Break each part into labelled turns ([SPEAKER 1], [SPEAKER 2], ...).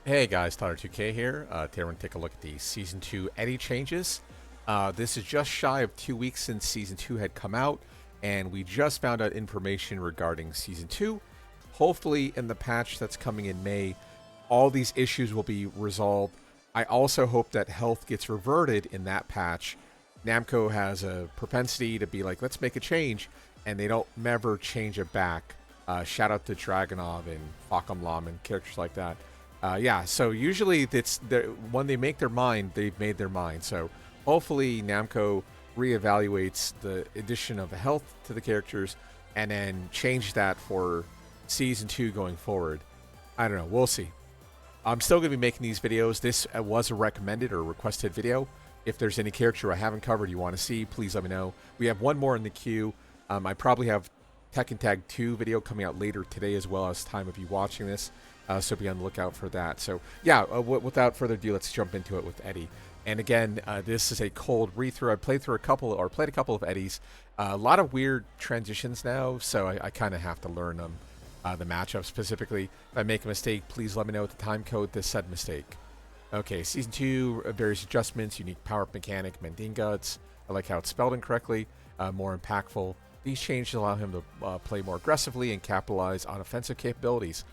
[SPEAKER 1] Hey guys, Tyler2K here. Today we're going to take a look at the Season 2 Eddy changes. This is just shy of 2 weeks since Season 2 had come out, and we just found out information regarding Season 2. Hopefully in the patch that's coming in May, all these issues will be resolved. I also hope that health gets reverted in that patch. Namco has a propensity to be like, let's make a change, and they don't never change it back. Shout out to Dragonov and Fakam Lam and characters like that. Yeah, so usually it's when they make their mind, they've made their mind. So hopefully Namco reevaluates the addition of health to the characters and then change that for Season 2 going forward. I don't know. We'll see. I'm still going to be making these videos. This was a recommended or requested video. If there's any character I haven't covered you want to see, please let me know. We have one more in the queue. I probably have Tekken Tag 2 video coming out later today as well as time of you watching this. So be on the lookout for that. So yeah, without further ado, let's jump into it with Eddy. And again, this is a cold read-through. I played a couple of Eddys. A lot of weird transitions now, so I kind of have to learn them. The matchup specifically. If I make a mistake, please let me know with the time code this said mistake. Okay, Season 2, various adjustments, unique power-up mechanic, Mendinga. I like how it's spelled incorrectly, more impactful. These changes allow him to play more aggressively and capitalize on offensive capabilities.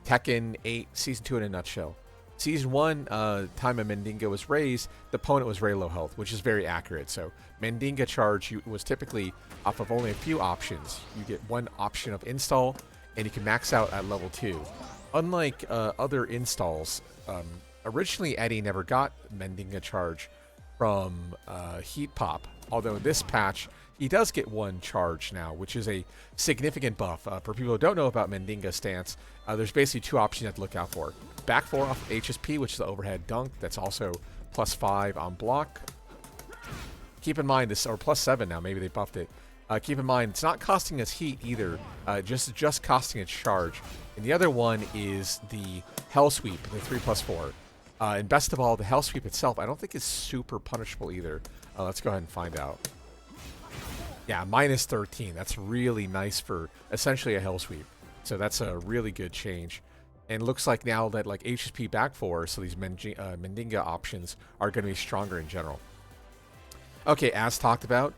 [SPEAKER 1] Tekken 8 Season 2 in a nutshell. Season 1, time a Mendinga was raised, the opponent was very low health, which is very accurate. So Mendinga charge was typically off of only a few options. You get one option of install, and you can max out at level 2. Unlike other installs, originally Eddy never got Mendinga charge from Heat Pop, although in this patch, he does get one charge now, which is a significant buff. For people who don't know about Mendinga's stance, there's basically two options you have to look out for. Back 4 off HSP, which is the overhead dunk. That's also +5 on block. Keep in mind this, or +7 now, maybe they buffed it. Keep in mind, it's not costing us heat either, just costing a charge. And the other one is the Hell Sweep, the 3+4. And best of all, the Hell Sweep itself, I don't think is super punishable either. Let's go ahead and find out. Yeah, -13. That's really nice for essentially a Hell Sweep. So that's a really good change. And it looks like now that like HSP back 4, so these Mendinga options are going to be stronger in general. Okay, as talked about,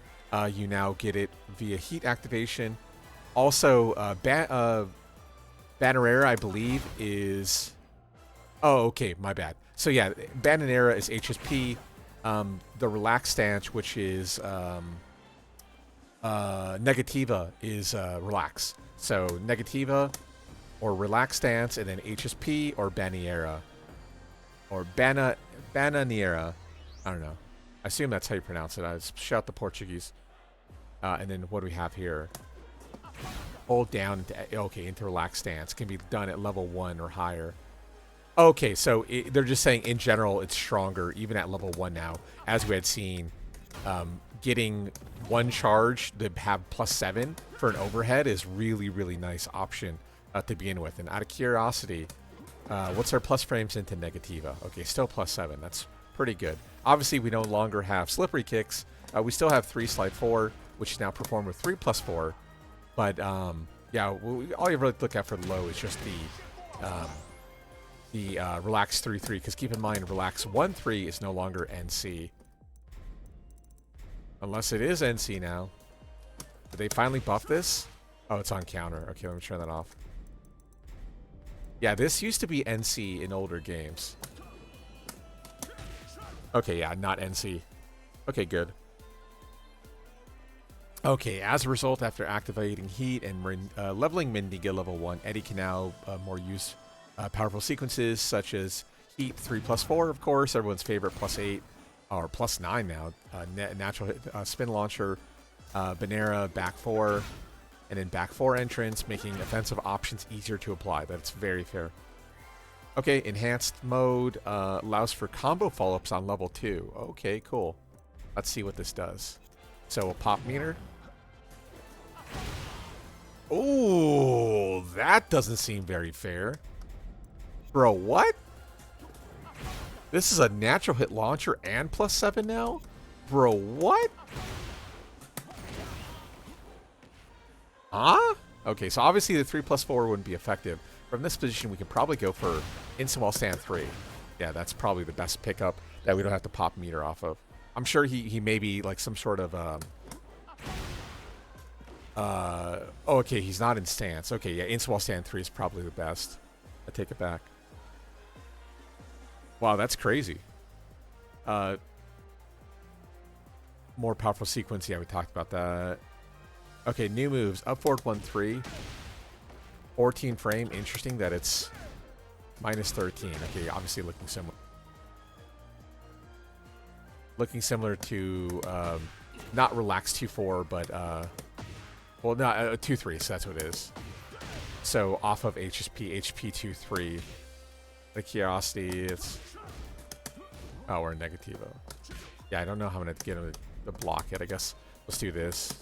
[SPEAKER 1] you now get it via heat activation. Also, Bannerera, I believe, is... Oh, okay, my bad. So yeah, Bannerera is HSP. The Relax Stance, which is... Negativa is Relax. So Negativa or Relax Stance, and then HSP or Bannerera. Or Bananera. I don't know. I assume that's how you pronounce it. I shout the Portuguese. And then what do we have here? Hold down into Relax Stance. Can be done at level 1 or higher. Okay, so they're just saying in general it's stronger even at level 1 now, as we had seen. Getting one charge to have +7 for an overhead is really nice option to begin with. And out of curiosity, what's our plus frames into Negativa? Okay, still +7. That's pretty good. Obviously, we no longer have slippery kicks. We still have 3 slide 4, which is now performed with 3+4. But yeah, all you really look at for the low is just the Relax 3-3. Because keep in mind, Relax 1-3 is no longer NC. Unless it is NC now. Did they finally buff this? Oh, it's on counter. Okay, let me turn that off. Yeah, this used to be NC in older games. Okay, yeah, not NC. Okay, good. Okay, as a result, after activating Heat and leveling Mendinga level 1, Eddy can now more use powerful sequences such as Heat 3+4, of course, everyone's favorite, +8. Or +9 now. Natural hit, spin launcher, Banera back 4, and then back 4 entrance, making offensive options easier to apply. That's very fair. Okay, enhanced mode allows for combo follow-ups on level 2. Okay, cool. Let's see what this does. So a pop meter. Oh, that doesn't seem very fair. Bro, what? This is a natural hit launcher and +7 now? Bro, what? Huh? Okay, so obviously the 3+4 wouldn't be effective. from this position, we can probably go for instant wall stand 3. Yeah, that's probably the best pickup that we don't have to pop meter off of. I'm sure he may be like some sort of oh, okay, he's not in stance. Okay, yeah, instant wall stand 3 is probably the best. I take it back. Wow, that's crazy. More powerful sequence. Yeah, we talked about that. Okay, new moves. Up forward 1-3. 14 frame. Interesting that it's minus 13. Okay, obviously looking similar. Looking similar to not relaxed 2-4, but well, no, 2-3. So that's what it is. So off of HSP, HP 2-3. The Curiosity. It's we're in Negativo. Yeah, I don't know how I'm gonna get him to block it. I guess let's do this.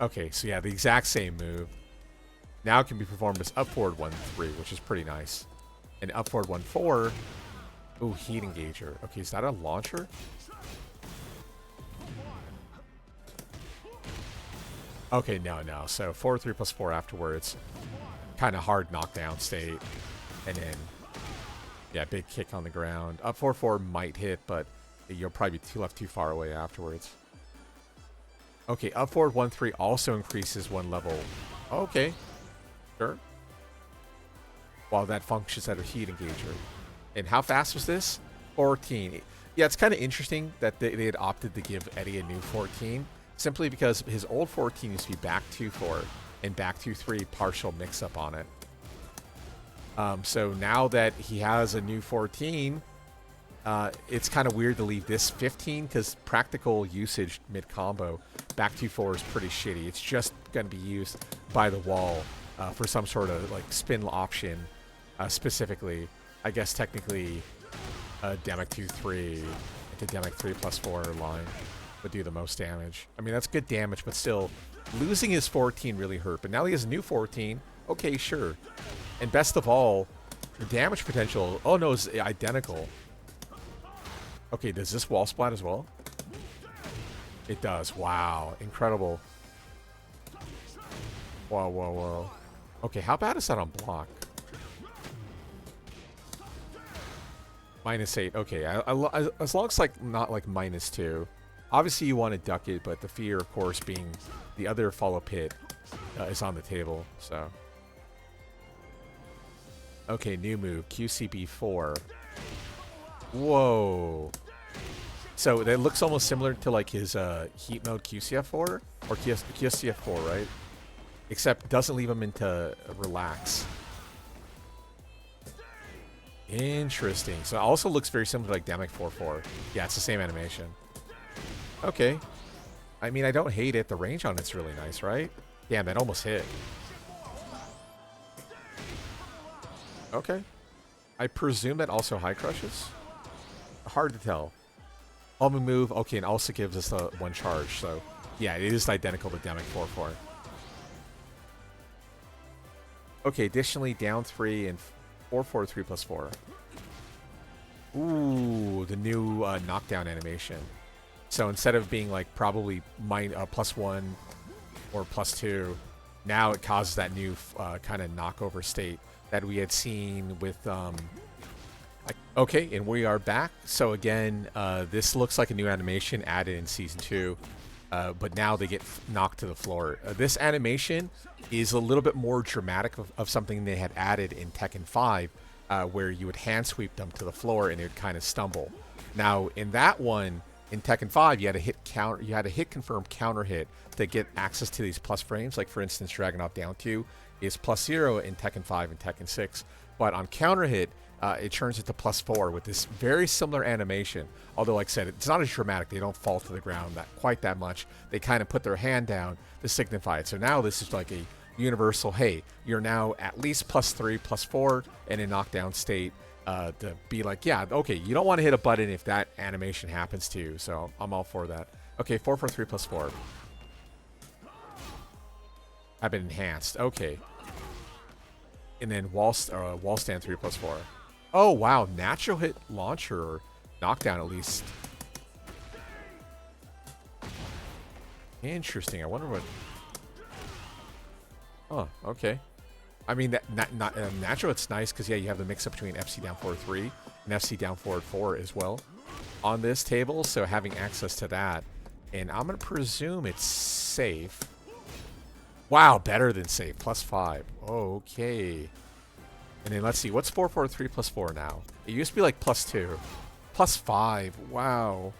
[SPEAKER 1] Okay, so yeah, the exact same move. Now it can be performed as up forward 1-3, which is pretty nice. And up forward 1-4. Ooh, heat engager. Okay, is that a launcher? Okay, no. So 4-3 plus 4 afterwards. Kind of hard knockdown state. And then, yeah, big kick on the ground. Up 4-4 might hit, but you'll probably be too far away afterwards. Okay, up forward 1-3 also increases 1 level. Okay, sure. While that functions as a heat engager. And how fast was this? 14. Yeah, it's kind of interesting that they had opted to give Eddy a new 14, simply because his old 14 used to be back 2-4 and back 2-3 partial mix-up on it. So now that he has a new 14, it's kind of weird to leave this 15 because practical usage mid-combo back 2-4 is pretty shitty. It's just going to be used by the wall for some sort of like spin option specifically. I guess technically Demic 2-3 into Demic 3 plus 4 line would do the most damage. I mean, that's good damage, but still, losing his 14 really hurt. But now he has a new 14. Okay, sure. And best of all, the damage potential, oh no, is identical. Okay, does this wall splat as well? It does. Wow. Incredible. Whoa. Okay, how bad is that on block? -8. Okay, as long as like not like -2. Obviously you want to duck it, but the fear, of course, being the other follow-up hit is on the table, so. Okay, new move. QCB4. Whoa. So that looks almost similar to like his heat mode QCF4 or QCF4, right? Except doesn't leave him into relax. Interesting. So it also looks very similar to like Demic 4-4. Yeah, it's the same animation. Okay. I mean, I don't hate it. The range on it's really nice, right? Damn, that almost hit. Okay. I presume that also high crushes? Hard to tell. Homing move, okay, and also gives us the 1 charge, so yeah, it is identical to Demic 4-4. Okay, additionally, down 3 and 4-4, 3 plus 4. Ooh, the new knockdown animation. So instead of being like probably +1 or +2, now it causes that new kind of knockover state that we had seen with okay, and we are back. So again, this looks like a new animation added in Season 2, but now they get knocked to the floor. This animation is a little bit more dramatic of something they had added in Tekken 5, where you would hand sweep them to the floor and it would kind of stumble. Now, in that one, in Tekken 5, you had a hit confirm counter hit to get access to these plus frames. Like, for instance, Dragunov down 2 is +0 in Tekken 5 and Tekken 6. But on counter hit, it turns into +4 with this very similar animation. Although, like I said, it's not as dramatic. They don't fall to the ground quite that much. They kind of put their hand down to signify it. So now this is like a universal, hey, you're now at least +3, +4 in a knockdown state. To be like, yeah, okay, you don't want to hit a button if that animation happens to you. So I'm all for that. Okay, 4-4-3 +4. I've been enhanced. Okay. And then wall stand 3 +4. Oh, wow. Natural hit launcher or knockdown at least. Interesting. I wonder what... Oh, okay. I mean, that not natural. It's nice because yeah, you have the mix up between FC down forward 3 and FC down forward 4 as well on this table. So having access to that, and I'm gonna presume it's safe. Wow, better than safe. +5. Okay. And then let's see, what's 443 +4 now? It used to be like +2, +5. Wow.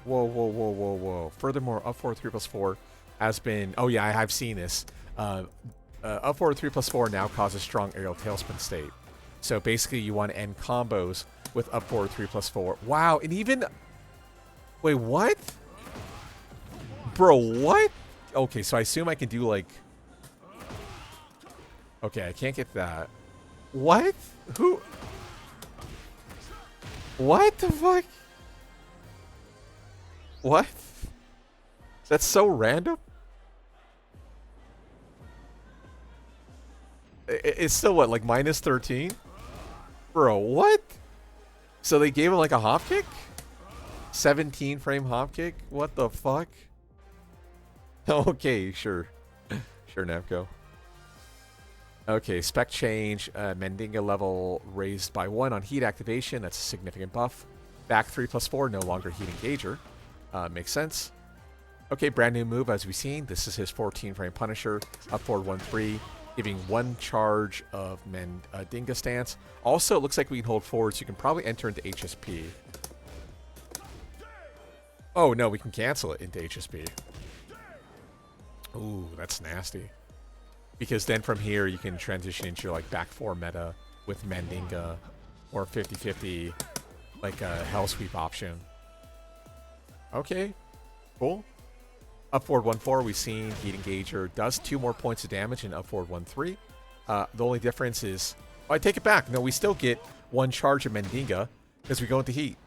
[SPEAKER 1] Whoa, whoa, whoa, whoa, whoa. Furthermore, up forward 3 +4 has been. Oh yeah, I've seen this. Up forward 3 +4 now causes strong aerial tailspin state. So basically, you want to end combos with up forward 3 +4. Wow, and even. Wait, what? Bro, what? Okay, so I assume I can do like. Okay, I can't get that. What? Who? What the fuck? What? That's so random. It's still what, like -13? Bro, what? So they gave him like a hop kick? 17 frame hop kick? What the fuck? Okay, sure. Sure, Namco. Okay, spec change. Mendinga level raised by 1 on heat activation. That's a significant buff. Back 3 +4, no longer heat engager. Makes sense. Okay, brand new move as we've seen. This is his 14 frame Punisher. Up forward 1-3, giving 1 charge of Mendinga stance. Also, it looks like we can hold forward, so you can probably enter into HSP. Oh, no, we can cancel it into HSP. Ooh, that's nasty. Because then from here, you can transition into your like back 4 meta with Mendinga or 50-50, like a Hell Sweep option. Okay, cool. Up forward 1-4, we've seen Heat Engager does 2 more points of damage in up forward 1-3. The only difference is, oh, I take it back. No, we still get 1 charge of Mendinga because we go into heat.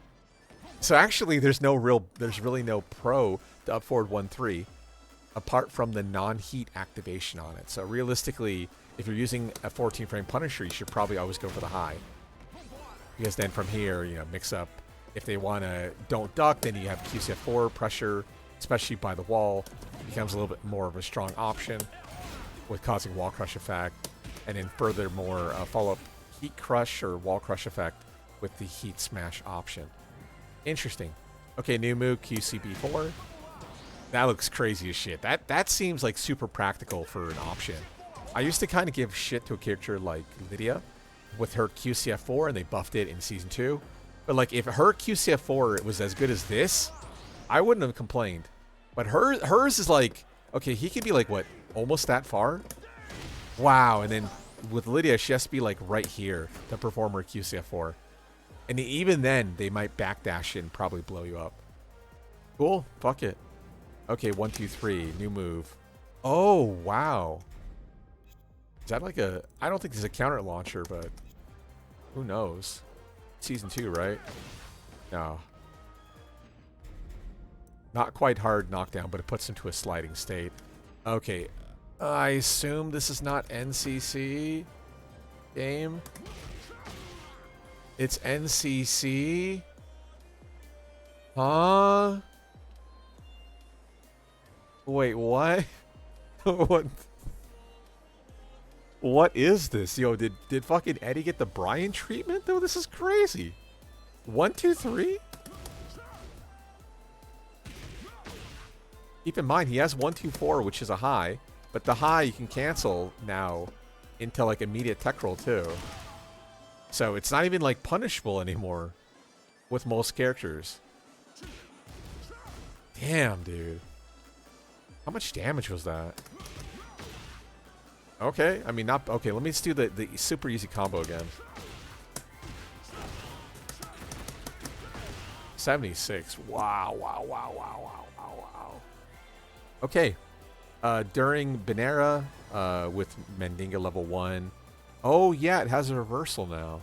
[SPEAKER 1] So actually, there's really no pro to up forward 1-3 apart from the non-heat activation on it. So realistically, if you're using a 14 frame Punisher, you should probably always go for the high. Because then from here, you know, mix up. If they want to don't duck, then you have QCF4 pressure, especially by the wall. Becomes a little bit more of a strong option with causing wall crush effect. And then furthermore, follow-up heat crush or wall crush effect with the heat smash option. Interesting. Okay, new move, QCB4. That looks crazy as shit. That seems like super practical for an option. I used to kind of give shit to a character like Lydia with her QCF4, and they buffed it in Season 2. But like, if her QCF4 was as good as this, I wouldn't have complained. But hers is like, okay, he could be like, what, almost that far? Wow, and then with Lydia, she has to be like right here to perform her QCF4. And even then, they might backdash it and probably blow you up. Cool, fuck it. Okay, 1, 2, 3, new move. Oh, wow. Is that like a... I don't think there's a counter launcher, but... Who knows? Season 2, right? No. Not quite hard knockdown, but it puts him to a sliding state. Okay. I assume this is not NCC game. It's NCC? Huh? Wait, what? What is this? Yo, did fucking Eddie get the Brian treatment? Though this is crazy. 1, 2, 3? Keep in mind, he has 1, 2, 4, which is a high. But the high you can cancel now into like immediate tech roll too. So it's not even like punishable anymore with most characters. Damn, dude. How much damage was that? Okay, I mean, not... Okay, let me just do the super easy combo again. 76. Wow, wow, wow, wow, wow, wow, wow. Okay. During Benera, with Mendinga level 1... Oh, yeah, it has a reversal now.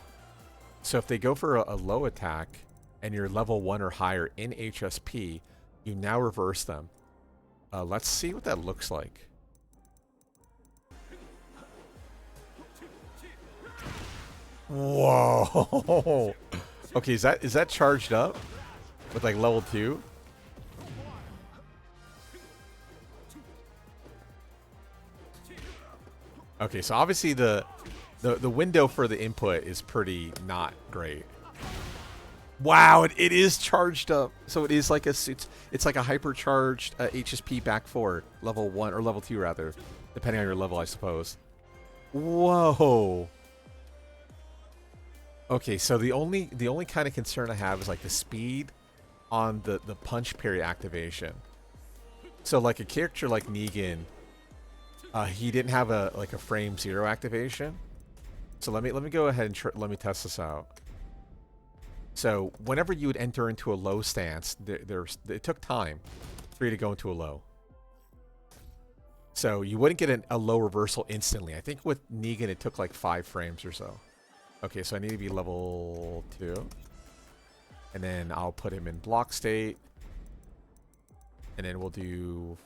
[SPEAKER 1] So if they go for a low attack, and you're level 1 or higher in HSP, you now reverse them. Let's see what that looks like. Whoa. Okay, is that charged up with like level 2? Okay, so obviously the window for the input is pretty not great. Wow, it is charged up. So it is like it's like a hypercharged HSP back 4, level 1 or level 2 rather, depending on your level, I suppose. Whoa. Okay, so the only kind of concern I have is like the speed on the punch parry activation. So like a character like Negan, he didn't have a frame 0 activation. So let me go ahead and let me test this out. So whenever you would enter into a low stance, it took time for you to go into a low. So you wouldn't get a low reversal instantly. I think with Negan it took like 5 frames or so. Okay, so I need to be level 2. And then I'll put him in block state. And then we'll do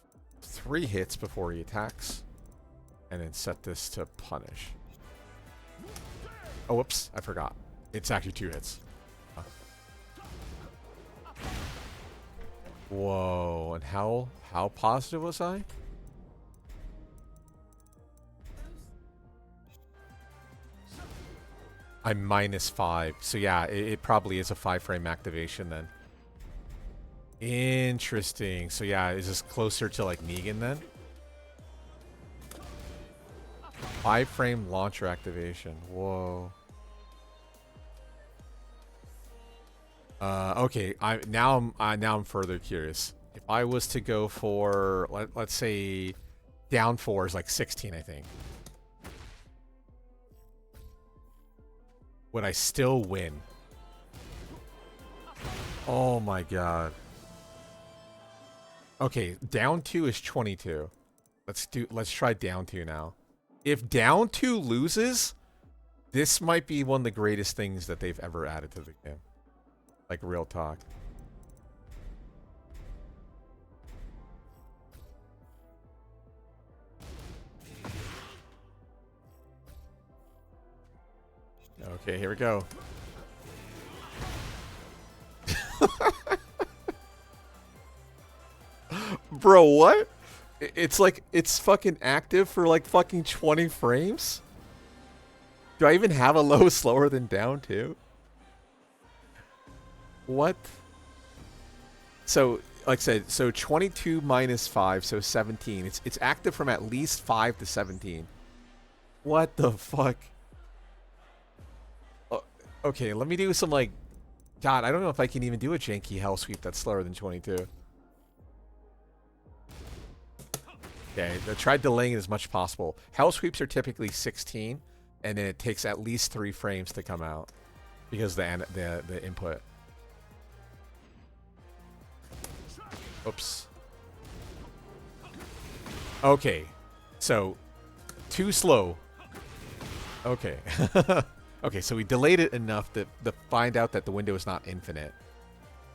[SPEAKER 1] 3 hits before he attacks. And then set this to punish. Oh, whoops, I forgot. It's actually 2 hits. Whoa, and how positive was I? I'm -5. So yeah, it probably is a 5-frame activation then. Interesting. So yeah, is this closer to like Negan then? 5-frame launcher activation. Whoa. Okay. Now I'm further curious. If I was to go for let's say down 4 is like 16, I think. Would I still win? Oh my god. Okay, down 2 is 22. Let's try down 2 now. If down 2 loses, this might be one of the greatest things that they've ever added to the game. Like real talk. Okay, here we go. Bro, what? It's like, it's fucking active for like fucking 20 frames? Do I even have a low slower than down 2? What? So, like I said, so 22 minus 5, so 17. It's active from at least 5 to 17. What the fuck? Okay, let me do some like... God, I don't know if I can even do a janky hell sweep that's slower than 22. Okay, I tried delaying it as much as possible. Hell sweeps are typically 16, and then it takes at least 3 frames to come out because the input. Oops. Okay, so too slow. Okay. Okay, so we delayed it enough to find out that the window is not infinite.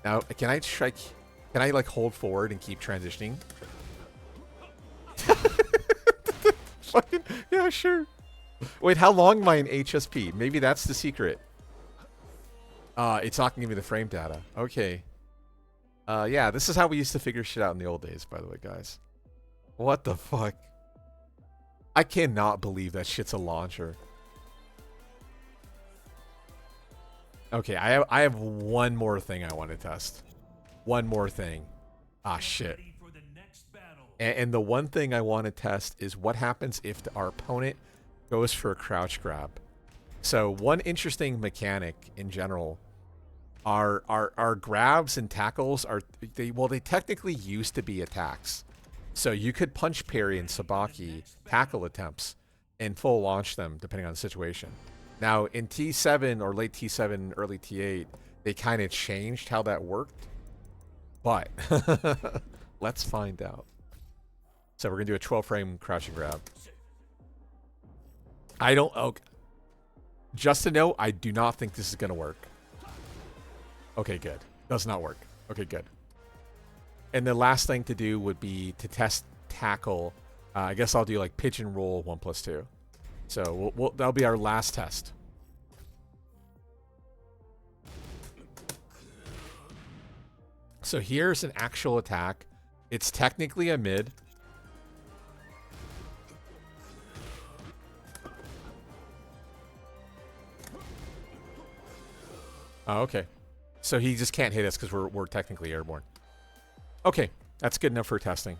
[SPEAKER 1] Now, can I strike? Can I like hold forward and keep transitioning? Fucking yeah, sure. Wait, how long am I in HSP? Maybe that's the secret. It's not gonna give me the frame data. Okay. Yeah, this is how we used to figure shit out in the old days, by the way, guys. What the fuck? I cannot believe that shit's a launcher. Okay, I have one more thing I want to test. One more thing. Ah, shit. And the one thing I want to test is what happens if our opponent goes for a crouch grab. So one interesting mechanic in general are our grabs and tackles they technically used to be attacks. So you could punch parry and sabaki tackle attempts and full launch them depending on the situation. Now, in T7 or late T7, early T8, they kind of changed how that worked. But let's find out. So we're going to do a 12-frame crouching grab. Just to know, I do not think this is going to work. Okay, good. Does not work. Okay, good. And the last thing to do would be to test tackle. I guess I'll do like pigeon roll 1+2. So that'll be our last test. So here's an actual attack. It's technically a mid. Oh, okay. So he just can't hit us because we're technically airborne. Okay, that's good enough for testing.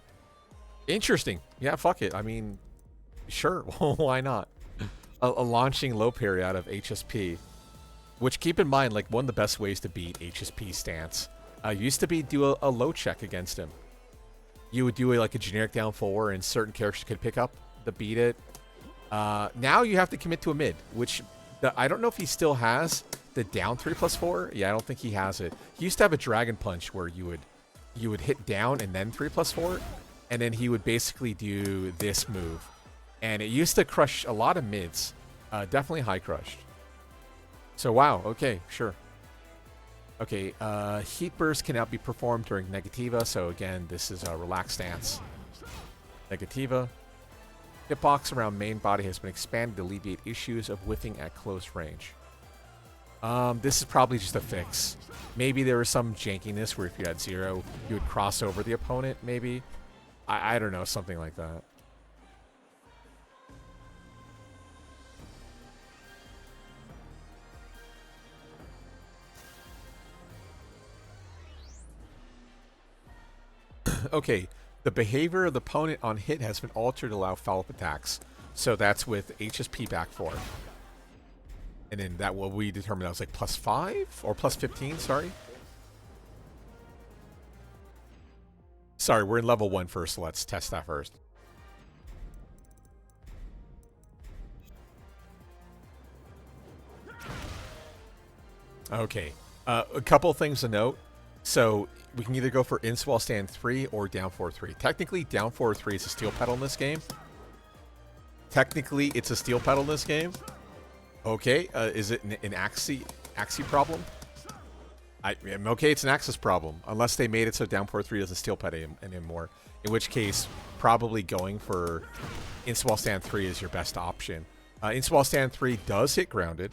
[SPEAKER 1] Interesting. Yeah, fuck it. I mean, sure. Why not? A launching low parry out of HSP. Which, keep in mind, like, one of the best ways to beat HSP stance used to be do a low check against him. You would do like a generic down 4, and certain characters could pick up to beat it. Now you have to commit to a mid, which I don't know if he still has the down 3+4. Yeah, I don't think he has it. He used to have a dragon punch where you would hit down and then 3+4, and then he would basically do this move. And it used to crush a lot of mids. Definitely high crushed. So wow, okay, sure. Okay, heat burst cannot be performed during Negativa. So again, this is a relaxed stance. Negativa. Hitbox around main body has been expanded to alleviate issues of whiffing at close range. This is probably just a fix. Maybe there was some jankiness where if you had 0, you would cross over the opponent, maybe. I don't know, something like that. Okay, the behavior of the opponent on hit has been altered to allow follow-up attacks. So that's with HSP back 4. And then that what we determined that was like +5 or +15, sorry. Sorry, we're in level 1 first, so let's test that first. Okay, a couple things to note. So we can either go for in-swell stand 3 or down 4-3. Technically, down 4-3 is a steel pedal in this game. Technically, it's a steel pedal in this game. Okay, is it an axi problem? Okay, it's an axis problem. Unless they made it so down 4-3 doesn't steel pedal anymore. In which case, probably going for in-swell stand 3 is your best option. In-swell stand 3 does hit grounded.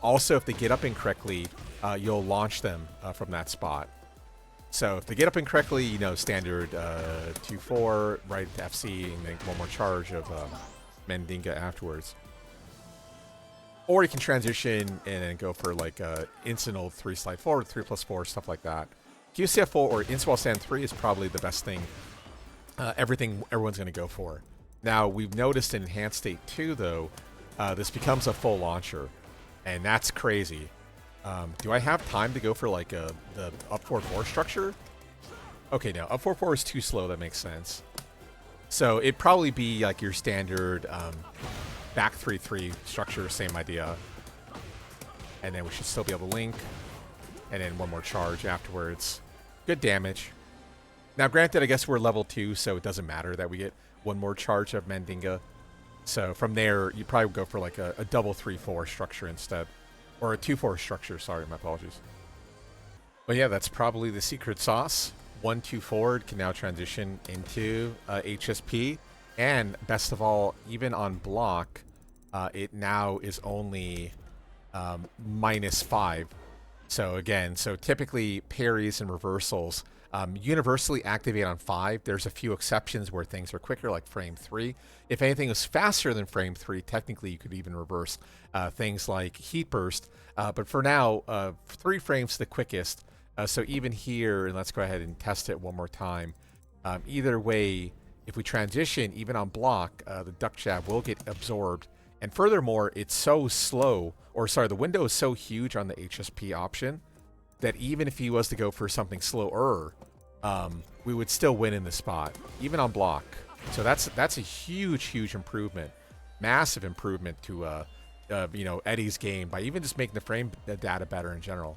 [SPEAKER 1] Also, if they get up incorrectly, you'll launch them from that spot. So if they get up incorrectly, you know, standard 2-4, right to FC, and then one more charge of Mendinga afterwards. Or you can transition and then go for like incidental 3 slide forward, 3+4, stuff like that. QCF4 or in-swell stand 3 is probably the best thing. Everyone's going to go for. Now, we've noticed in Enhanced State 2, though, this becomes a full launcher. And that's crazy. Do I have time to go for like the up 4-4 structure? Okay, no, up 4-4 is too slow. That makes sense. So it'd probably be like your standard back 3-3 structure, same idea. And then we should still be able to link. And then one more charge afterwards. Good damage. Now, granted, I guess we're level 2, so it doesn't matter that we get one more charge of Mendinga. So from there, you probably go for like a double 3-4 structure instead. Or a 2-4 structure, sorry, my apologies. But yeah, that's probably the secret sauce. 1-2 forward can now transition into HSP. And best of all, even on block, it now is only -5. So again, so typically parries and reversals universally activate on 5. There's a few exceptions where things are quicker, like frame 3. If anything was faster than frame 3, technically you could even reverse things like heat burst. But for now, 3 frames the quickest. So even here, and let's go ahead and test it one more time. Either way, if we transition, even on block, the duck jab will get absorbed. And furthermore, it's so slow, or sorry, the window is so huge on the HSP option that even if he was to go for something slower, we would still win in the spot, even on block. So that's a huge improvement, massive improvement to you know, Eddy's game by even just making the frame data better in general.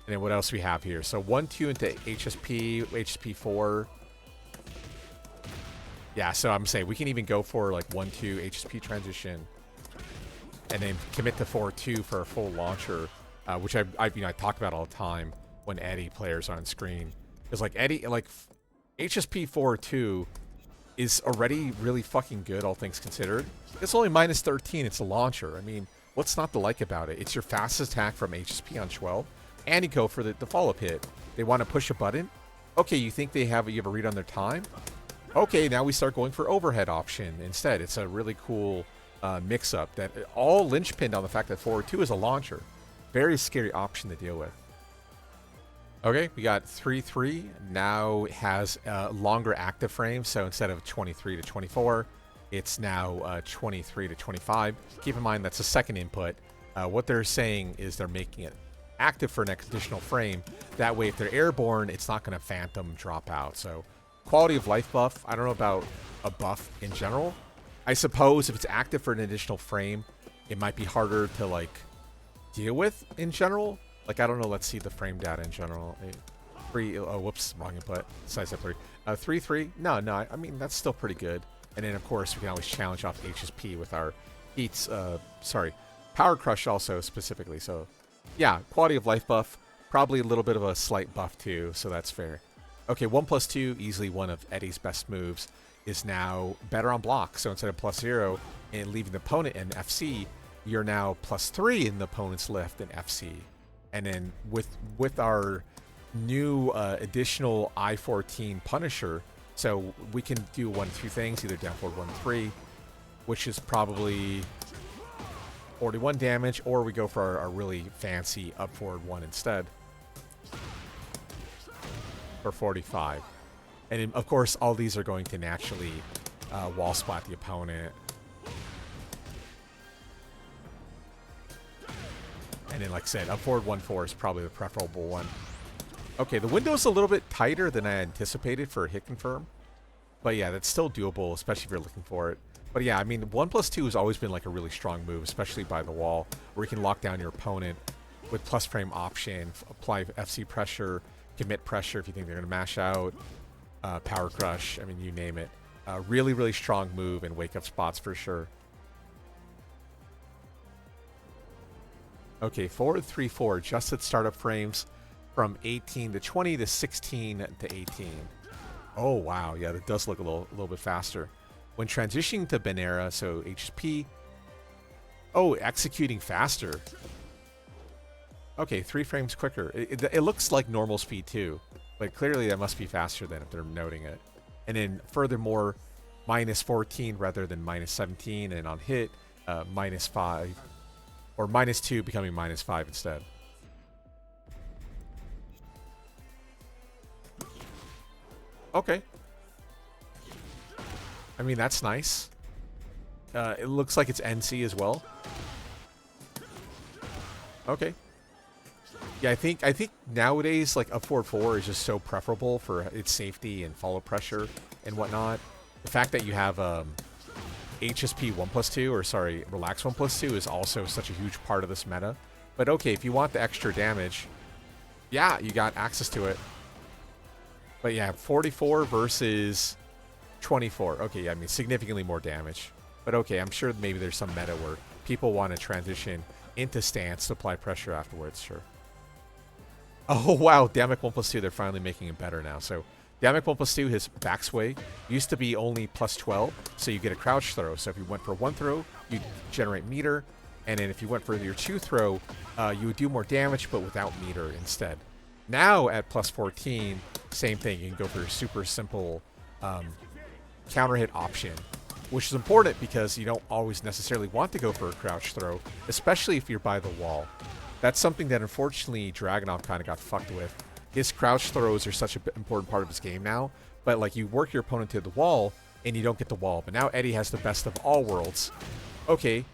[SPEAKER 1] And then what else we have here? So 1-2 into HSP, HP4. Yeah, so I'm saying we can even go for like 1-2 HSP transition, and then commit to 4-2 for a full launcher, which I talk about all the time when Eddy players are on screen. Because like Eddy, like HSP 4-2 is already really fucking good, all things considered. It's only -13. It's a launcher. I mean, what's not to like about it? It's your fastest attack from HSP on 12, and you go for the follow-up hit. They want to push a button. Okay, you think you have a read on their time? Okay, now we start going for overhead option instead. It's a really cool mix-up that all linchpinned on the fact that forward 2 is a launcher. Very scary option to deal with. Okay, we got 3-3. Now it has a longer active frame, so instead of 23 to 24, it's now 23 to 25. Keep in mind that's a second input. What they're saying is they're making it active for an additional frame. That way, if they're airborne, it's not going to phantom drop out. So, quality of life buff. I don't know about a buff in general. I suppose if it's active for an additional frame, it might be harder to like deal with in general. Like, I don't know. Let's see the frame data in general. Oh, whoops, wrong input. Size up 3. 3-3. No. I mean, that's still pretty good. And then, of course, we can always challenge off HSP with our heats. Power Crush also specifically. So, yeah, quality of life buff. Probably a little bit of a slight buff too. So that's fair. Okay, 1+2, easily one of Eddy's best moves, is now better on block. So instead of +0 and leaving the opponent in FC, you're now +3 in the opponent's lift in FC. And then with our new additional I-14 Punisher, so we can do 1-2 things, either down forward 1-3, which is probably 41 damage, or we go for our really fancy up forward 1 instead for 45. And then, of course, all these are going to naturally wall splat the opponent. And then, like I said, up forward 1-4 is probably the preferable one. Okay, the window's a little bit tighter than I anticipated for a hit confirm. But yeah, that's still doable, especially if you're looking for it. But yeah, I mean, 1+2 has always been like a really strong move, especially by the wall, where you can lock down your opponent with plus frame option, apply FC pressure, commit pressure if you think they're going to mash out, power crush, I mean, you name it. Really, really strong move and wake up spots for sure. Okay, forward 3-4, adjusted startup frames from 18 to 20 to 16 to 18. Oh, wow. Yeah, that does look a little bit faster. When transitioning to Benera, so HP. Oh, executing faster. Okay, 3 frames quicker. It looks like normal speed too, but clearly that must be faster than if they're noting it. And then furthermore, -14 rather than -17, and on hit, -5. Or -2 becoming -5 instead. Okay. I mean, that's nice. It looks like it's NC as well. Okay. Yeah, I think nowadays, like, a 4-4 is just so preferable for its safety and follow pressure and whatnot. The fact that you have HSP 1+2, or sorry, Relax 1+2 is also such a huge part of this meta. But okay, if you want the extra damage, yeah, you got access to it. But yeah, 44 versus 24. Okay, yeah, I mean, significantly more damage. But okay, I'm sure maybe there's some meta where people want to transition into stance to apply pressure afterwards, sure. Oh, wow, Damic 1+2, they're finally making it better now. So Damic 1+2, his back sway used to be only +12, so you get a crouch throw. So if you went for 1 throw, you generate meter, and then if you went for your 2 throw, you would do more damage, but without meter instead. Now at +14, same thing. You can go for a super simple counter hit option, which is important because you don't always necessarily want to go for a crouch throw, especially if you're by the wall. That's something that unfortunately Dragunov kind of got fucked with. His crouch throws are such an important part of his game now, but like you work your opponent to the wall and you don't get the wall. But now Eddy has the best of all worlds. Okay,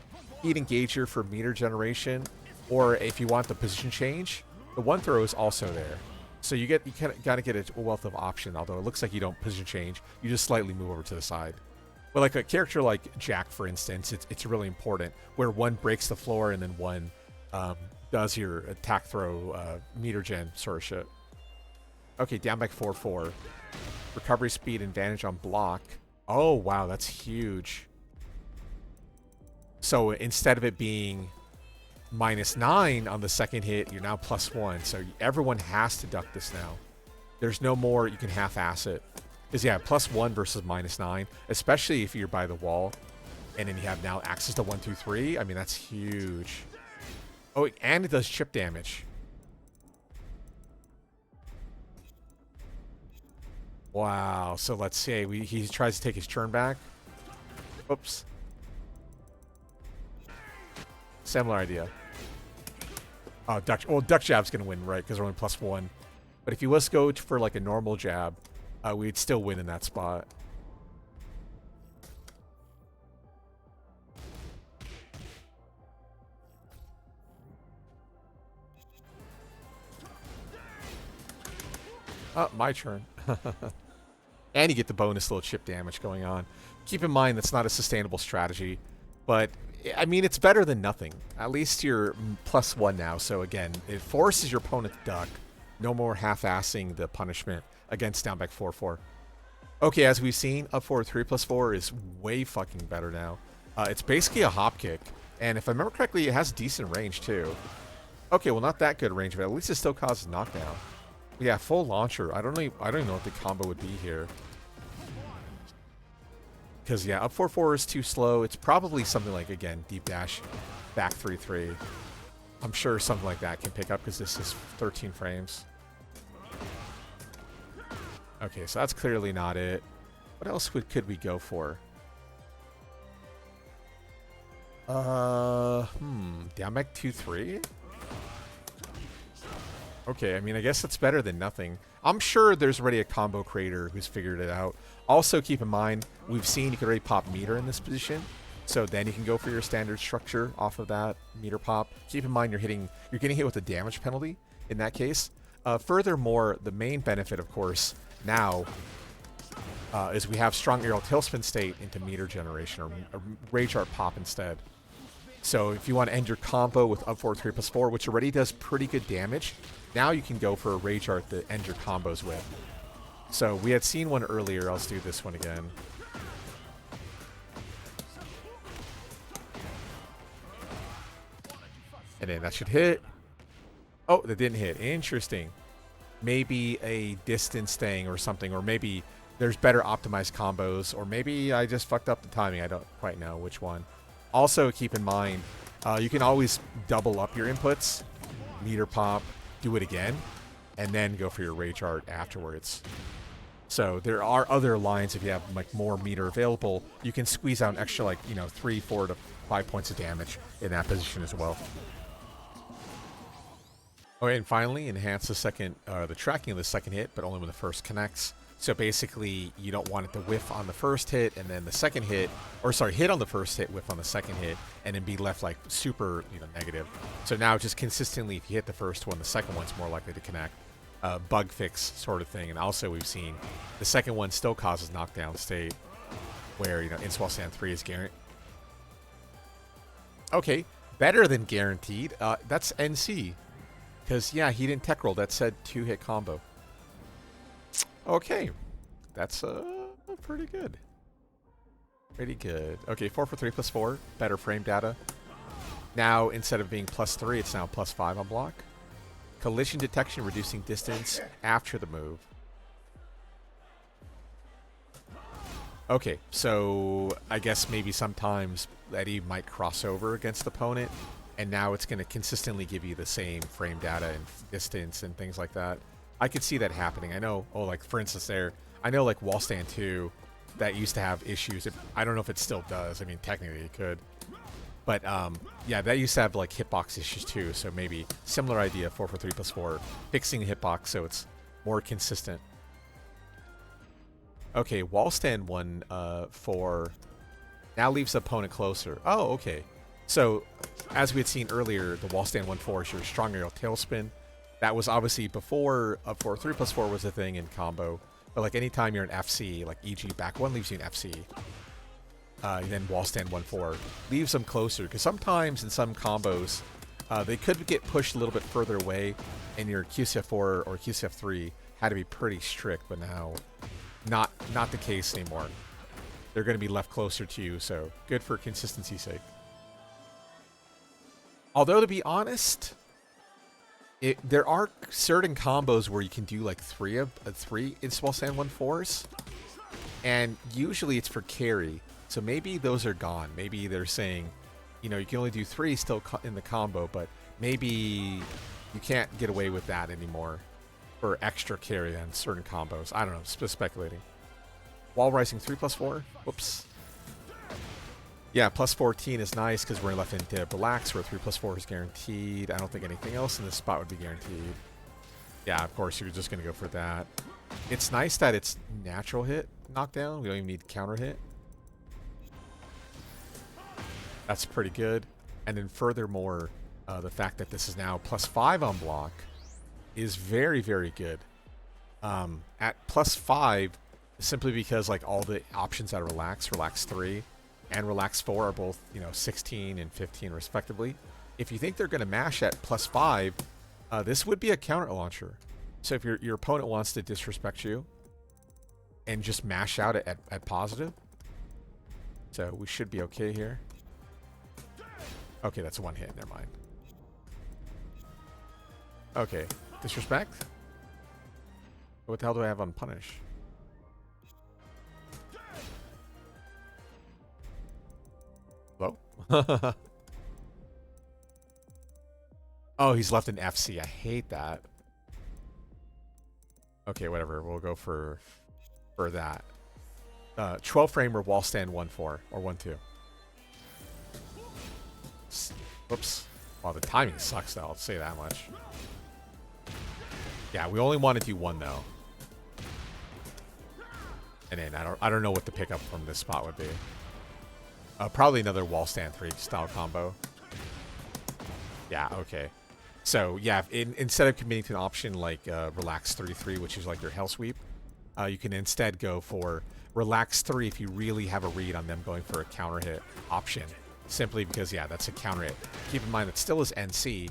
[SPEAKER 1] heat engager for meter generation, or if you want the position change, the 1 throw is also there. So you got to get a wealth of option, although it looks like you don't position change. You just slightly move over to the side. But like a character like Jack, for instance, it's really important, where 1 breaks the floor and then 1 does your attack throw meter gen sort of shit. Okay, down back 4-4. Recovery speed advantage on block. Oh, wow, that's huge. So instead of it being -9 on the second hit, you're now +1. So everyone has to duck this now. There's no more you can half-ass it. Because, yeah, +1 versus -9, especially if you're by the wall. And then you have now access to 1, 2, 3. I mean, that's huge. Oh, and it does chip damage. Wow. So let's say he tries to take his turn back. Oops. Similar idea. Oh, duck jab's gonna win, right? Because we're only +1. But if he was to go for like a normal jab, we'd still win in that spot. Oh, my turn. And you get the bonus little chip damage going on. Keep in mind that's not a sustainable strategy, but I mean it's better than nothing. At least you're +1 now, so again, it forces your opponent to duck. No more half-assing the punishment against down back 4-4. Okay, as we've seen, up forward 3+4 is way fucking better now. It's basically a hop kick, and if I remember correctly, it has decent range too. Okay, well not that good range, but at least it still causes knockdown. Yeah, full launcher. I don't even know what the combo would be here. Because yeah, up 4-4 is too slow. It's probably something like, again, deep dash, back 3-3. I'm sure something like that can pick up because this is 13 frames. Okay, so that's clearly not it. What else could we go for? Down back 2-3? Okay, I mean, I guess that's better than nothing. I'm sure there's already a combo creator who's figured it out. Also, keep in mind, we've seen you can already pop meter in this position. So then you can go for your standard structure off of that meter pop. Keep in mind you're getting hit with a damage penalty in that case. Furthermore, the main benefit, of course, now is we have strong aerial tailspin state into meter generation or rage art pop instead. So if you want to end your combo with up forward 3+4, which already does pretty good damage, now you can go for a rage art to end your combos with. So we had seen one earlier. Let's do this one again. And then that should hit. Oh, that didn't hit. Interesting. Maybe a distance thing or something, or maybe there's better optimized combos, or maybe I just fucked up the timing. I don't quite know which one. Also, keep in mind, you can always double up your inputs, meter pop, do it again, and then go for your rage art afterwards. So there are other lines if you have like more meter available. You can squeeze out an extra 3, 4 to 5 points of damage in that position as well. Okay, and finally, enhance the tracking of the second hit, but only when the first connects. So basically, you don't want it to whiff on the first hit, and then the second hit, hit on the first hit, whiff on the second hit, and then be left like super, negative. So now just consistently, if you hit the first one, the second one's more likely to connect. Bug fix sort of thing. And also we've seen the second one still causes knockdown state, where Inswell Sand 3 is guaranteed. Okay, better than guaranteed. That's NC. Because, yeah, he didn't tech roll. That said 2-hit combo. Okay. That's pretty good. Pretty good. Okay, 4 for 3+4. Better frame data. Now, instead of being +3, it's now +5 on block. Collision detection, reducing distance after the move. Okay, so I guess maybe sometimes Eddy might cross over against the opponent. And now it's going to consistently give you the same frame data and distance and things like that. I could see that happening. I know, for instance I know like Wall Stand 2, that used to have issues. I don't know if it still does. I mean, technically it could. But, yeah, that used to have like hitbox issues too. So maybe similar idea, 4 for 3+4, fixing the hitbox so it's more consistent. Okay, Wall Stand 1 4 now leaves the opponent closer. Oh, okay. So, as we had seen earlier, the Wall Stand 1-4 is your strong aerial tailspin. That was obviously before up for 3+4 was a thing in combo. But like anytime you're in FC, like e.g. back 1 leaves you in FC. Then Wall Stand 1-4 leaves them closer. Because sometimes in some combos, they could get pushed a little bit further away. And your QCF4 or QCF3 had to be pretty strict. But now, not the case anymore. They're going to be left closer to you. So, good for consistency's sake. Although, to be honest, there are certain combos where you can do like three Inswell Sand 1-4s, and usually it's for carry. So maybe those are gone. Maybe they're saying, you can only do 3 still in the combo, but maybe you can't get away with that anymore for extra carry on certain combos. I don't know, just speculating. Wall Rising 3+4. Whoops. Yeah, plus 14 is nice because we're left into relax, where 3+4 is guaranteed. I don't think anything else in this spot would be guaranteed. Yeah, of course, you're just going to go for that. It's nice that it's natural hit knockdown. We don't even need counter hit. That's pretty good. And then furthermore, the fact that this is now +5 on block is very, very good. At +5, simply because like all the options at relax 3 and relax 4 are both, 16 and 15 respectively. If you think they're going to mash at +5, this would be a counter launcher. So if your opponent wants to disrespect you and just mash out at positive, so we should be okay here. Okay, that's one hit. Never mind. Okay, disrespect. What the hell do I have on punish? Hello? Oh, he's left an FC. I hate that. Okay, whatever. We'll go for that. 12 frame or wall stand 1-4 or 1-2. Whoops. Well, the timing sucks though, I'll say that much. Yeah, we only want to do 1 though. And then I don't know what the pickup from this spot would be. Probably another wall stand 3 style combo. Yeah, okay. So yeah, instead of committing to an option like relax 3-3, which is like your hell sweep, you can instead go for relax 3 if you really have a read on them going for a counter hit option. Simply because, yeah, that's a counter hit. Keep in mind that still is NC.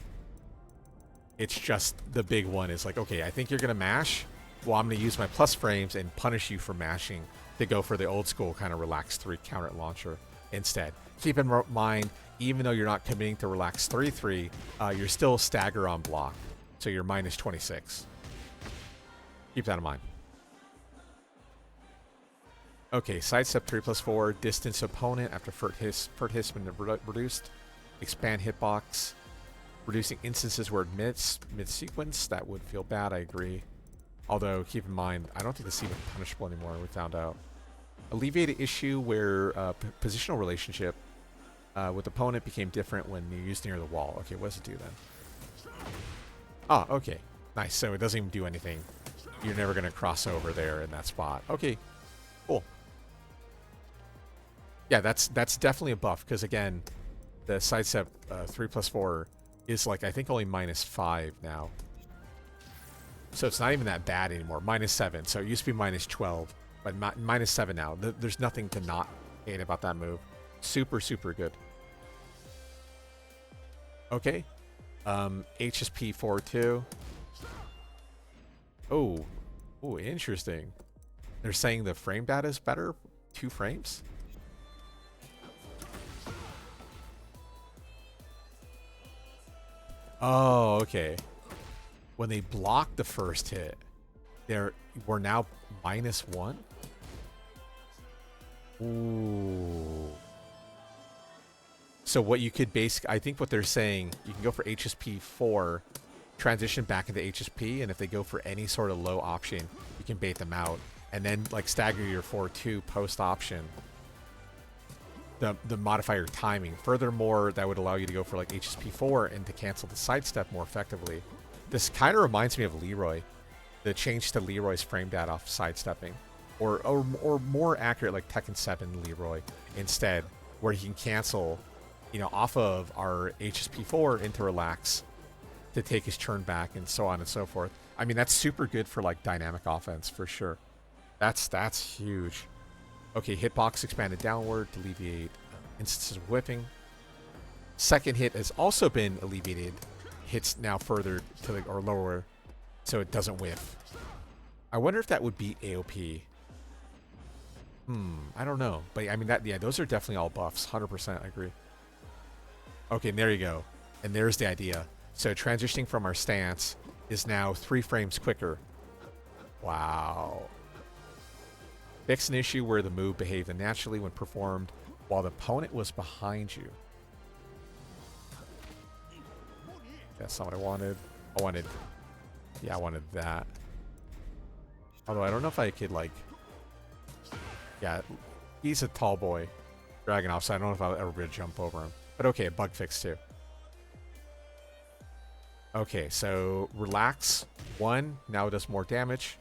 [SPEAKER 1] It's just the big one is like, okay, I think you're going to mash. Well, I'm going to use my plus frames and punish you for mashing to go for the old school kind of relax 3 counter launcher instead. Keep in mind, even though you're not committing to relax 3-3, you're still stagger on block. So you're minus 26. Keep that in mind. Okay, sidestep 3+4, distance opponent after first hit's been reduced. Expand hitbox. Reducing instances where it mid-sequence. That would feel bad, I agree. Although, keep in mind, I don't think this is even punishable anymore, we found out. Alleviate issue where positional relationship with opponent became different when you used near the wall. Okay, what does it do then? Ah, okay. Nice, so it doesn't even do anything. You're never going to cross over there in that spot. Okay, cool. Yeah, that's definitely a buff, because again, the sidestep 3+4 is like, I think only -5 now. So it's not even that bad anymore. -7, so it used to be -12, but -7 now. There's nothing to not hate about that move. Super, super good. Okay. HSP 4-2. Oh, interesting. They're saying the frame data is better? 2 frames? Oh, okay. When they block the first hit, we're now -1? Ooh. So what you could I think what they're saying, you can go for HSP 4, transition back into HSP, and if they go for any sort of low option, you can bait them out. And then like stagger your 4-2 post option. The modifier timing. Furthermore, that would allow you to go for like HSP 4 and to cancel the sidestep more effectively. This kind of reminds me of Leroy. The change to Leroy's frame data off sidestepping. Or more accurate like Tekken 7 Leroy instead, where he can cancel, off of our HSP 4 into relax to take his turn back and so on and so forth. I mean, that's super good for like dynamic offense for sure. That's huge. Okay, hitbox expanded downward to alleviate instances of whipping. Second hit has also been alleviated. Hits now further to or lower, so it doesn't whiff. I wonder if that would be AOP. I don't know, but I mean those are definitely all buffs. 100%, I agree. Okay, and there you go, and there's the idea. So transitioning from our stance is now 3 frames quicker. Wow. Fix an issue where the move behaved unnaturally when performed while the opponent was behind you. That's not what I wanted. I wanted that. Although I don't know if I could like, yeah, he's a tall boy. Dragunov, so I don't know if I'll ever be able to jump over him. But okay, bug fix too. Okay, so relax. 1, now it does more damage.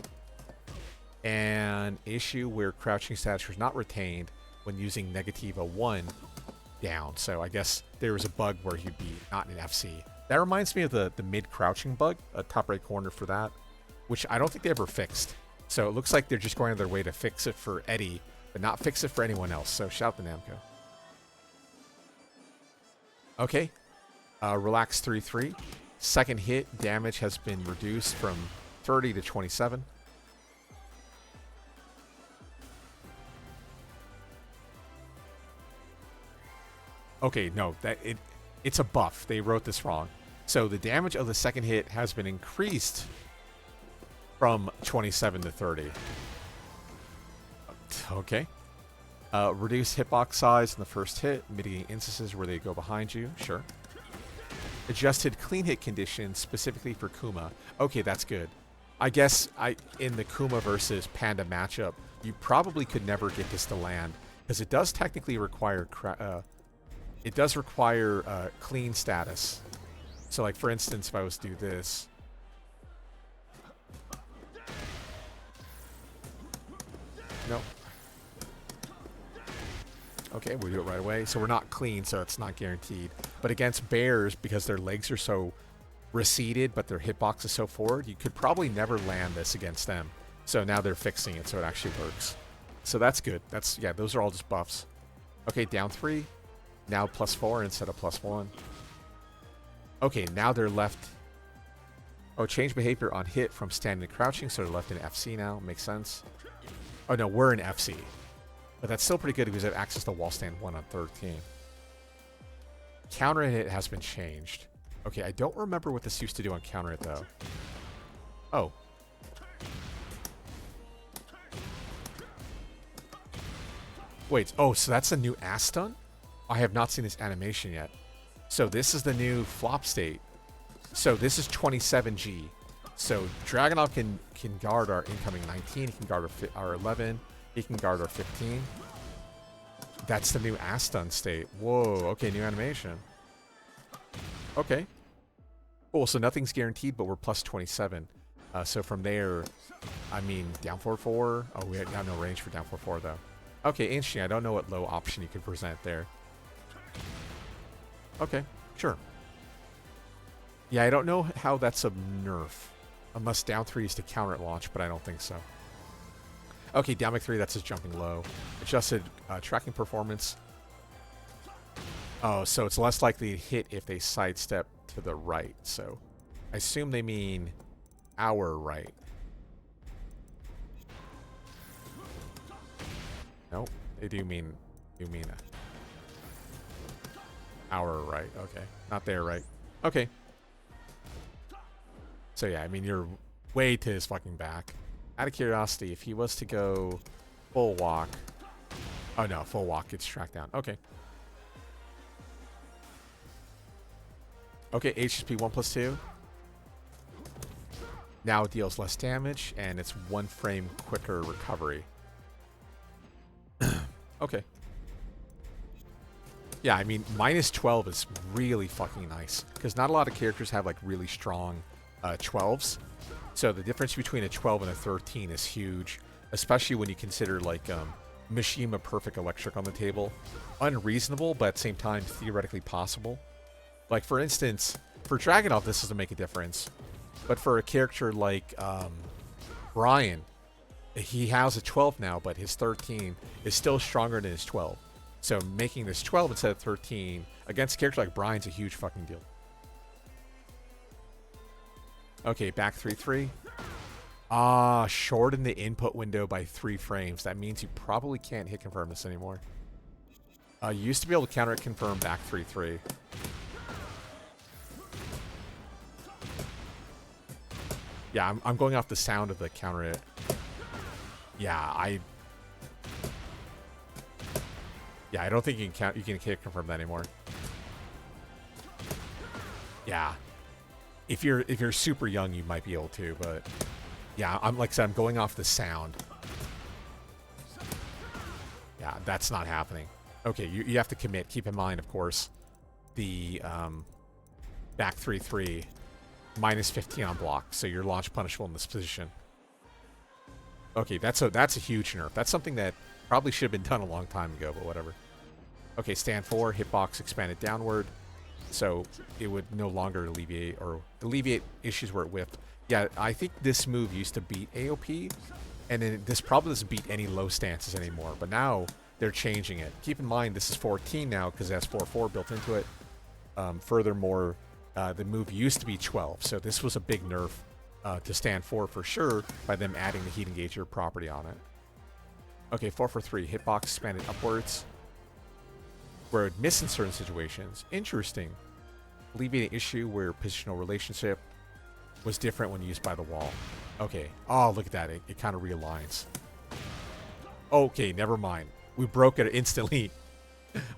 [SPEAKER 1] And issue where crouching status is not retained when using Negativa 1 down. So I guess there was a bug where he'd be not in FC. That reminds me of the mid-crouching bug, top right corner for that, which I don't think they ever fixed. So it looks like they're just going on their way to fix it for Eddy, but not fix it for anyone else. So shout to Namco. Okay, relax 3-3. Second hit damage has been reduced from 30 to 27. Okay, no, it's a buff. They wrote this wrong. So the damage of the second hit has been increased from 27 to 30. Okay. Reduce hitbox size in the first hit, mitigating instances where they go behind you. Sure. Adjusted clean hit conditions specifically for Kuma. Okay, that's good. I guess in the Kuma versus Panda matchup, you probably could never get this to land because it does technically require clean status. So like for instance, if I was to do this, no. Okay, we'll do it right away. So we're not clean, so it's not guaranteed. But against bears, because their legs are so receded, but their hitbox is so forward, you could probably never land this against them. So now they're fixing it, so it actually works. So that's good. Yeah, those are all just buffs. Okay, down 3. Now +4 instead of +1. Okay, now they're left. Oh, change behavior on hit from standing to crouching, so they're left in FC now. Makes sense. Oh no, we're in FC. But that's still pretty good because they have access to wall stand 1 on 13. Counter hit has been changed. Okay, I don't remember what this used to do on counter hit though. Oh. Wait, oh, so that's a new ass stun? I have not seen this animation yet. So this is the new flop state. So this is 27G. So Dragunov can guard our incoming 19. He can guard our 11. He can guard our 15. That's the new ass stun state. Whoa, okay, new animation. Okay. Cool, so nothing's guaranteed, but we're +27. So from there, I mean, down 4-4. Oh, we have no range for down 4-4 though. Okay, interesting. I don't know what low option you could present there. Okay, sure. Yeah, I don't know how that's a nerf. Unless down 3 is to counter at launch, but I don't think so. Okay, down 3, that's just jumping low. Adjusted tracking performance. Oh, so it's less likely to hit if they sidestep to the right. So I assume they mean our right. Nope, they do mean our right. Okay, not their right. Okay. So yeah, I mean, you're way to his fucking back. Out of curiosity, if he was to go full walk... Oh no, full walk gets tracked down. Okay. Okay, HSP 1+2. Now it deals less damage, and it's 1 frame quicker recovery. Okay. Yeah, I mean, -12 is really fucking nice. Because not a lot of characters have, like, really strong 12s. So the difference between a 12 and a 13 is huge. Especially when you consider, like, Mishima Perfect Electric on the table. Unreasonable, but at the same time, theoretically possible. Like, for instance, for Dragunov, this doesn't make a difference. But for a character like Brian, he has a 12 now, but his 13 is still stronger than his 12. So making this 12 instead of 13 against a character like Brian's a huge fucking deal. Okay, back 3-3. Ah, shorten the input window by 3 frames. That means you probably can't hit confirm this anymore. You used to be able to counter it confirm back 3-3. Yeah, I'm going off the sound of the counter it. Yeah, I don't think you can hit confirm that anymore. Yeah. If you're super young, you might be able to, but yeah, like I said, I'm going off the sound. Yeah, that's not happening. Okay, you have to commit. Keep in mind, of course, the back 3-3 minus 15 on block, so you're launch punishable in this position. Okay, that's a huge nerf. That's something that probably should have been done a long time ago, but whatever. Okay, stand 4, hitbox expanded downward, so it would no longer alleviate issues where it whipped. Yeah, I think this move used to beat AOP, and then this probably doesn't beat any low stances anymore, but now they're changing it. Keep in mind, this is 14 now because it has 4-4 built into it. Furthermore, the move used to be 12, so this was a big nerf to stand 4 for sure by them adding the heat engager property on it. Okay, 4-for-3, hitbox expanded upwards, where it would miss in certain situations. Interesting. Alleviate an issue where positional relationship was different when used by the wall. Okay. Oh, look at that. It kind of realigns. Okay, never mind. We broke it instantly.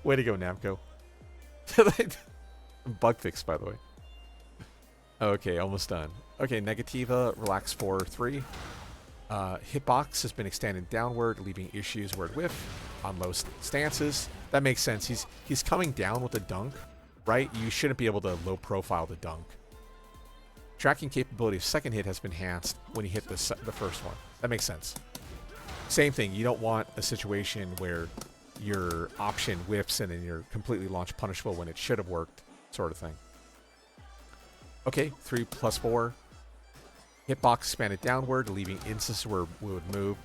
[SPEAKER 1] Way to go, Namco. Bug fix, by the way. Okay, almost done. Okay, Negativa, relax 4-3. Hitbox has been extended downward, leaving issues where it whiff on low stances. That makes sense. He's coming down with a dunk, right? You shouldn't be able to low profile the dunk. Tracking capability of second hit has been enhanced when you hit the first one. That makes sense. Same thing. You don't want a situation where your option whiffs and then you're completely launch punishable when it should have worked, sort of thing. Okay, 3+4. Hitbox expanded downward, leaving instances where we would move.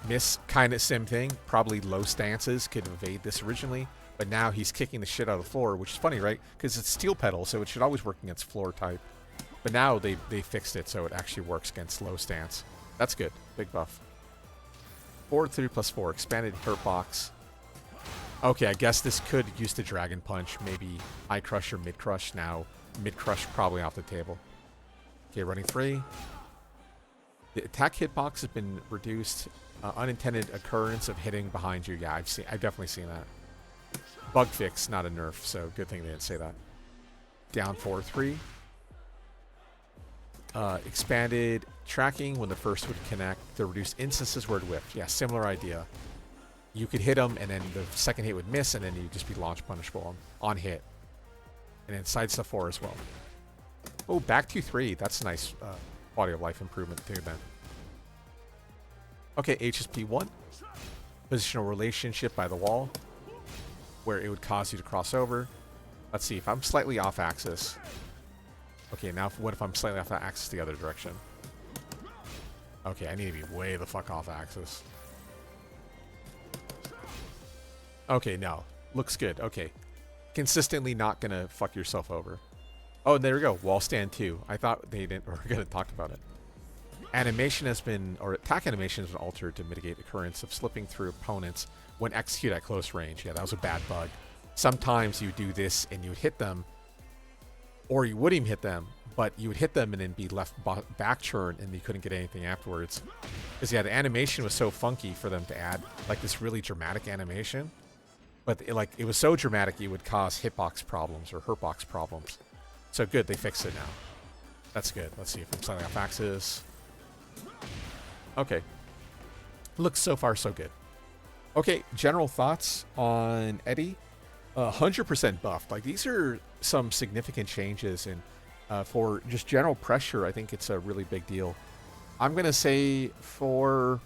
[SPEAKER 1] Miss, kind of same thing. Probably low stances could evade this originally, but now he's kicking the shit out of the floor, which is funny, right? Because it's steel pedal, so it should always work against floor type. But now they fixed it so it actually works against low stance. That's good. Big buff. Forward 3+4. Expanded hurt box. Okay, I guess this could use the Dragon Punch. Maybe High Crush or Mid Crush. Now, Mid Crush probably off the table. Okay, running 3. The attack hitbox has been reduced. Unintended occurrence of hitting behind you. Yeah, I've definitely seen that. Bug fix, not a nerf, so good thing they didn't say that. Down 4-3. Expanded tracking when the first would connect. The reduced instances where it whipped. Yeah, similar idea. You could hit him, and then the second hit would miss, and then you'd just be launch punishable on hit. And then side stuff 4 as well. Oh, back 2-3. That's a nice quality of life improvement too, then. Okay, HSP 1. Positional relationship by the wall, where it would cause you to cross over. Let's see, if I'm slightly off axis. Okay, now what if I'm slightly off axis the other direction? Okay, I need to be way the fuck off axis. Okay, no. Looks good. Okay. Consistently not gonna fuck yourself over. Oh, there we go. Wall stand 2. I thought they didn't were gonna talk about it. Animation has been, or attack animation has been altered to mitigate occurrence of slipping through opponents when executed at close range. Yeah, that was a bad bug. Sometimes you do this and you would hit them, or you wouldn't even hit them, but you would hit them and then be left back churn and you couldn't get anything afterwards. Because yeah, the animation was so funky for them to add like this really dramatic animation. But it was so dramatic it would cause hitbox problems or hurtbox problems. So good, they fixed it now. That's good. Let's see if I'm slightly off axis. Okay. Looks so far so good. Okay, general thoughts on Eddy. 100% buffed. Like, these are some significant changes, and for just general pressure, I think it's a really big deal. I'm going to say for...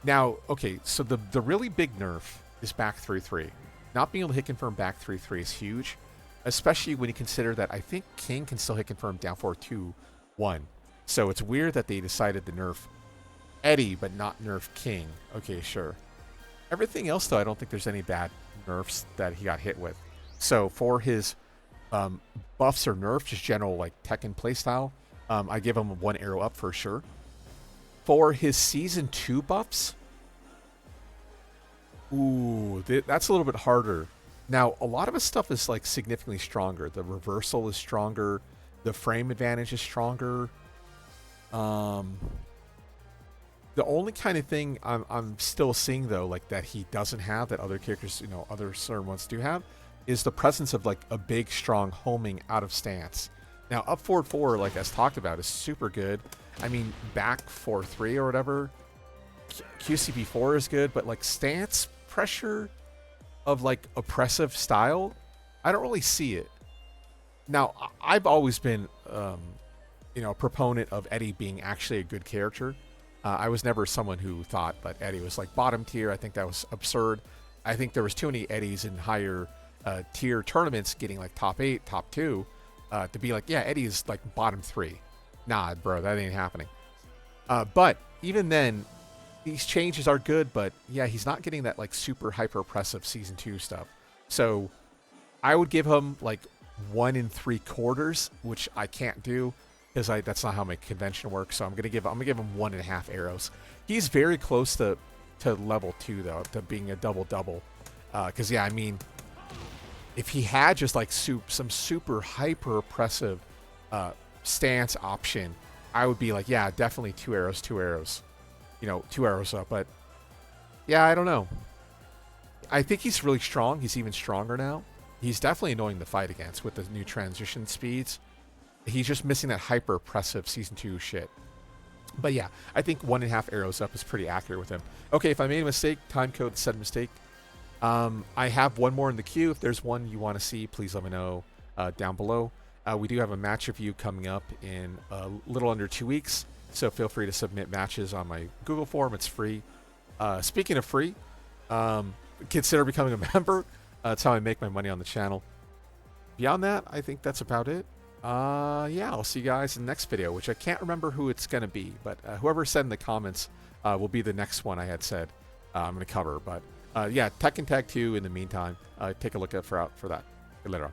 [SPEAKER 1] Now, okay, so the really big nerf is back 3-3. Not being able to hit confirm back 3-3 is huge, especially when you consider that I think King can still hit confirm down 4-2-1. So it's weird that they decided to nerf Eddy, but not nerf King. Okay, sure. Everything else, though, I don't think there's any bad nerfs that he got hit with. So for his buffs or nerfs, just general like Tekken playstyle, I give him 1 arrow up for sure. For his Season 2 buffs, ooh, that's a little bit harder. Now, a lot of his stuff is like significantly stronger. The reversal is stronger. The frame advantage is stronger. The only kind of thing I'm still seeing, though, like that he doesn't have that other characters, other certain ones do have, is the presence of like a big, strong homing out of stance. Now, up forward 4, like as talked about, is super good. I mean, back 4-3 or whatever, QCP 4 is good, but like stance pressure, of like oppressive style, I don't really see it. Now, I've always been, a proponent of Eddy being actually a good character. I was never someone who thought that Eddy was like bottom tier. I think that was absurd. I think there was too many Eddys in higher tier tournaments getting like top 8, top 2 to be like, yeah, Eddy is like bottom 3. Nah, bro, that ain't happening. But even then, these changes are good, but yeah, he's not getting that like super hyper oppressive season 2 stuff. So I would give him like 1 3/4, which I can't do because that's not how my convention works. So I'm gonna give him 1.5 arrows. He's very close to level 2 though, to being a double. Because yeah, I mean, if he had just like some super hyper oppressive stance option, I would be like, yeah, definitely 2 arrows, 2 arrows. 2 arrows up. But yeah, I don't know. I think he's really strong. He's even stronger now. He's definitely annoying to fight against with the new transition speeds. He's just missing that hyper oppressive season 2 shit. But yeah, I think 1.5 arrows up is pretty accurate with him. Okay, if I made a mistake, time code said mistake. I have one more in the queue. If there's one you want to see, please let me know down below. We do have a match review coming up in a little under 2 weeks, so feel free to submit matches on my Google form. It's free. Speaking of free, consider becoming a member. That's how I make my money on the channel. Beyond that, I think that's about it. Yeah, I'll see you guys in the next video, which I can't remember who it's going to be, but whoever said in the comments will be the next one I had said I'm going to cover. But yeah, Tekken Tag 2 in the meantime. Take a look out for that. Later on.